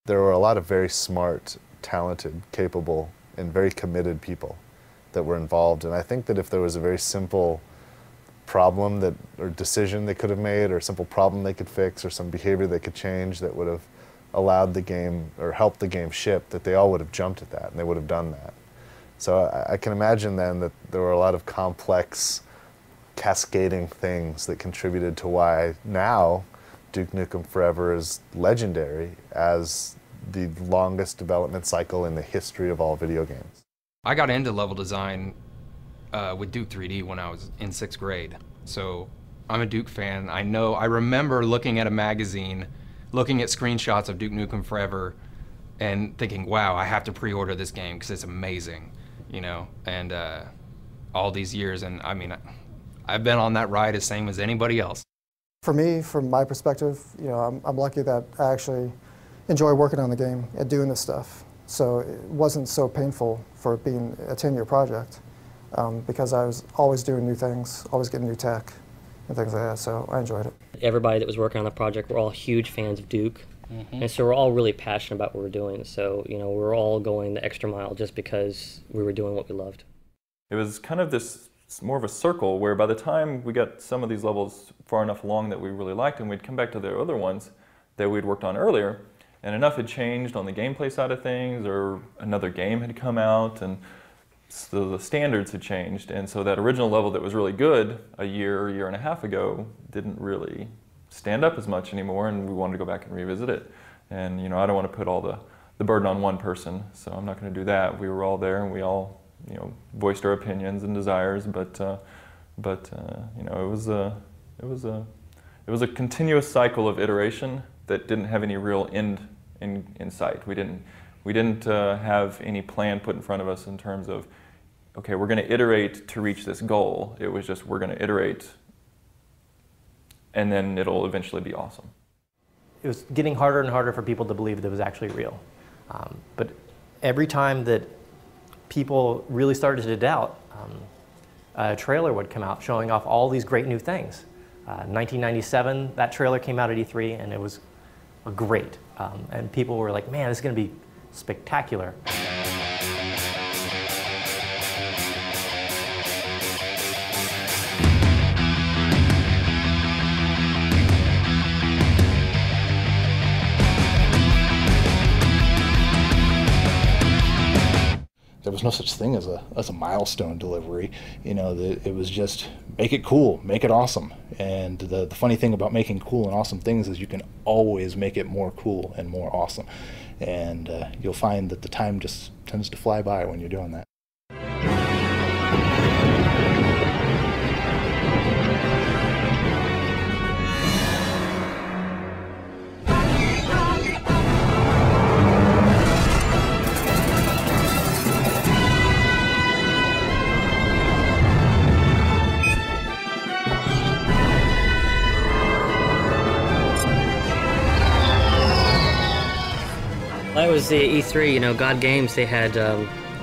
there were a lot of very smart, talented, capable, and very committed people that were involved. And I think that if there was a very simple problem that, or decision they could have made, or simple problem they could fix, or some behavior they could change that would have allowed the game, or helped the game ship, that they all would have jumped at that, and they would have done that. So I can imagine then that there were a lot of complex, cascading things that contributed to why now Duke Nukem Forever is legendary as the longest development cycle in the history of all video games. I got into level design with Duke 3D when I was in 6th grade. So I'm a Duke fan. I remember looking at a magazine, looking at screenshots of Duke Nukem Forever and thinking, wow, I have to pre-order this game because it's amazing, you know, and all these years. And I mean, I've been on that ride as same as anybody else. For me, from my perspective, you know, I'm lucky that I actually enjoy working on the game and doing this stuff. So it wasn't so painful for it being a 10-year project because I was always doing new things, always getting new tech and things like that, so I enjoyed it. Everybody that was working on the project were all huge fans of Duke, and so we're all really passionate about what we're doing. So, you know, we're all going the extra mile just because we were doing what we loved. It was kind of this more of a circle where by the time we got some of these levels far enough along that we really liked, and we'd come back to the other ones that we'd worked on earlier, and enough had changed on the gameplay side of things, or another game had come out, and so the standards had changed, and so that original level that was really good a year and a half ago didn't really stand up as much anymore, and we wanted to go back and revisit it. And you know, I don't want to put all the burden on one person, so I'm not going to do that. We were all there, and we all, you know, voiced our opinions and desires, but you know, it was a continuous cycle of iteration that didn't have any real end in sight. We didn't have any plan put in front of us in terms of, okay, we're going to iterate to reach this goal. It was just, we're going to iterate, and then it'll eventually be awesome. It was getting harder and harder for people to believe that it was actually real. But every time that people really started to doubt, a trailer would come out showing off all these great new things. 1997, that trailer came out at E3, and it was great. And people were like, man, this is going to be spectacular. There was no such thing as a milestone delivery. You know, it was just make it cool, make it awesome. And the funny thing about making cool and awesome things is you can always make it more cool and more awesome. And you'll find that the time just tends to fly by when you're doing that. That was the E3, you know, God Games, they had,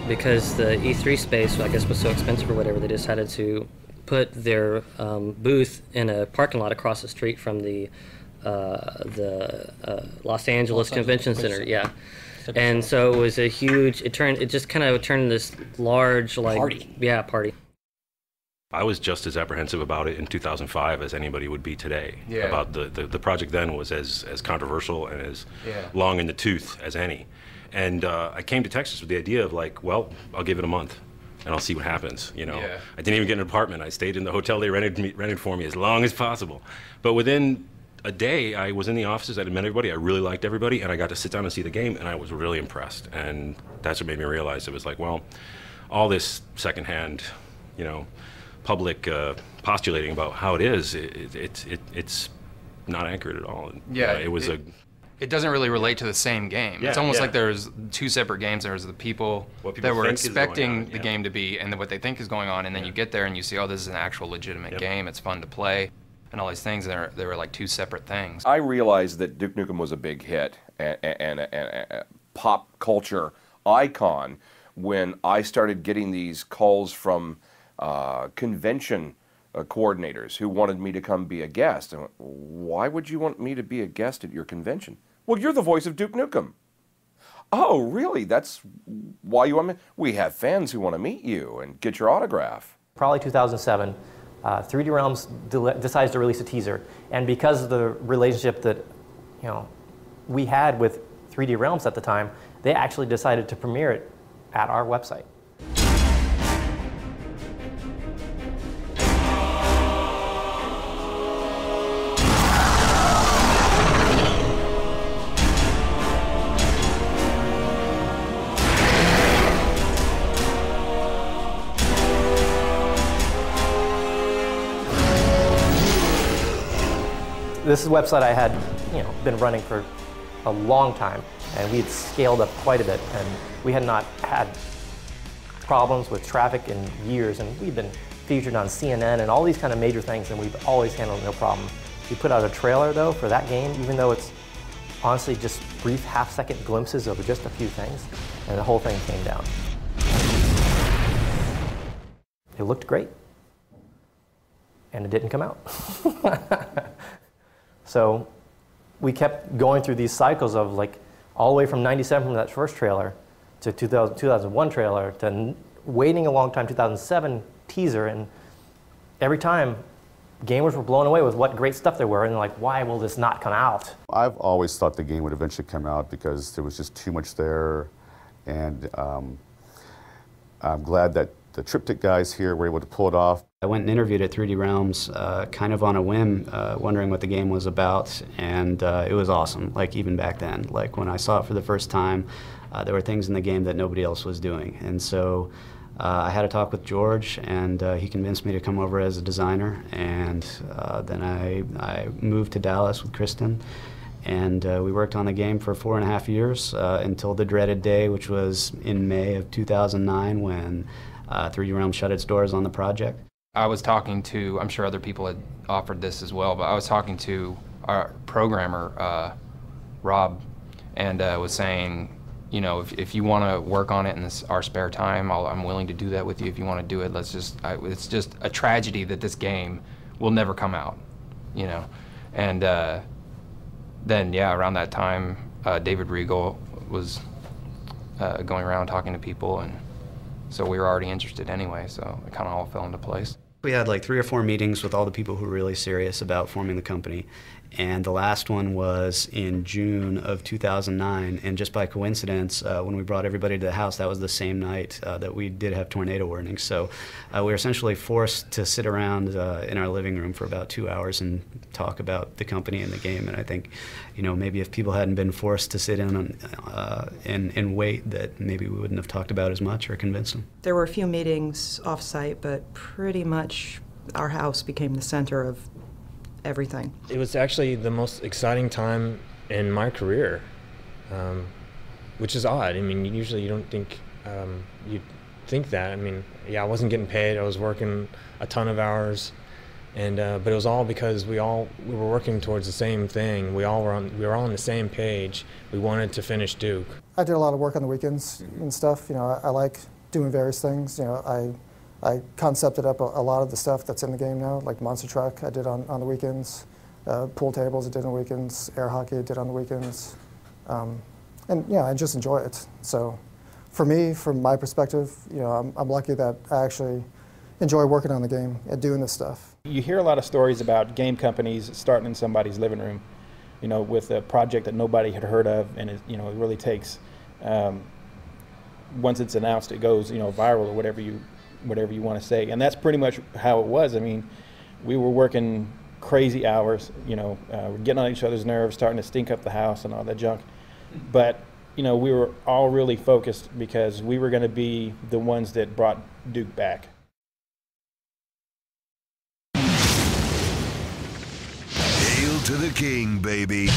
because the E3 space, I guess, was so expensive or whatever, they decided to put their booth in a parking lot across the street from the Los Angeles Convention Center, yeah. And so it was a huge, it just kind of turned this large, like, party. Yeah, party. I was just as apprehensive about it in 2005 as anybody would be today. Yeah. About the project then was as controversial and as long in the tooth as any. And I came to Texas with the idea of like, well, I'll give it a month and I'll see what happens, you know. Yeah. I didn't even get an apartment. I stayed in the hotel they rented for me as long as possible. But within a day, I was in the offices, I had met everybody, I really liked everybody, and I got to sit down and see the game, and I was really impressed. And that's what made me realize it was like, well, all this secondhand, you know, public postulating about how it is, it's not accurate at all. Yeah, it was it doesn't really relate to the same game. Yeah, it's almost like there's two separate games. There's the people that were expecting the game to be, and then what they think is going on, and then you get there and you see, oh, this is an actual legitimate game. It's fun to play, and all these things. They were like two separate things. I realized that Duke Nukem was a big hit and a pop culture icon when I started getting these calls from convention coordinators who wanted me to come be a guest. And why would you want me to be a guest at your convention? Well, you're the voice of Duke Nukem. Oh, really? That's why you want me? We have fans who want to meet you and get your autograph. Probably 2007, 3D Realms decides to release a teaser, and because of the relationship that we had with 3D Realms at the time, they actually decided to premiere it at our website. This is a website I had been running for a long time, and we had scaled up quite a bit, and we had not had problems with traffic in years, and we've been featured on CNN and all these kind of major things, and we've always handled no problem. We put out a trailer though for that game, even though it's honestly just brief half-second glimpses of just a few things, and the whole thing came down. It looked great, and it didn't come out. So we kept going through these cycles of like all the way from 97 from that first trailer to 2001 trailer to waiting a long time, 2007 teaser, and every time gamers were blown away with what great stuff there were, and like, why will this not come out? I've always thought the game would eventually come out because there was just too much there, and I'm glad that the Triptych guys here were able to pull it off. I went and interviewed at 3D Realms kind of on a whim, wondering what the game was about, and it was awesome, like even back then. Like when I saw it for the first time, there were things in the game that nobody else was doing. And so I had a talk with George, and he convinced me to come over as a designer, and then I moved to Dallas with Kristen, and we worked on the game for 4.5 years until the dreaded day, which was in May of 2009 when 3D Realms shut its doors on the project. I was talking to, I'm sure other people had offered this as well, but I was talking to our programmer, Rob, and was saying, if you want to work on it in our spare time, I'm willing to do that with you. If you want to do it, it's just a tragedy that this game will never come out, And then, yeah, around that time, David Regal was going around talking to people, and so we were already interested anyway, so it kind of all fell into place. We had like 3 or 4 meetings with all the people who were really serious about forming the company, and the last one was in June of 2009, and just by coincidence, when we brought everybody to the house, that was the same night that we did have tornado warnings. So we were essentially forced to sit around in our living room for about 2 hours and talk about the company and the game, and I think, maybe if people hadn't been forced to sit in and wait, that maybe we wouldn't have talked about as much or convinced them. There were a few meetings off-site, but pretty much our house became the center of everything. It was actually the most exciting time in my career, which is odd. I mean, usually you don't think you'd think that. I mean, yeah, I wasn't getting paid. I was working a ton of hours, and but it was all because we were working towards the same thing. We were all on the same page. We wanted to finish Duke. I did a lot of work on the weekends and stuff. I like doing various things. I concepted up a lot of the stuff that's in the game now, like Monster Truck I did on the weekends, pool tables I did on the weekends, air hockey I did on the weekends, and I just enjoy it. So for me, from my perspective, I'm lucky that I actually enjoy working on the game and doing this stuff. You hear a lot of stories about game companies starting in somebody's living room, with a project that nobody had heard of, and it really takes, once it's announced, it goes viral or whatever you want to say, and that's pretty much how it was. I mean, we were working crazy hours, we're getting on each other's nerves, starting to stink up the house and all that junk, but we were all really focused because we were going to be the ones that brought Duke back. Hail to the king, baby.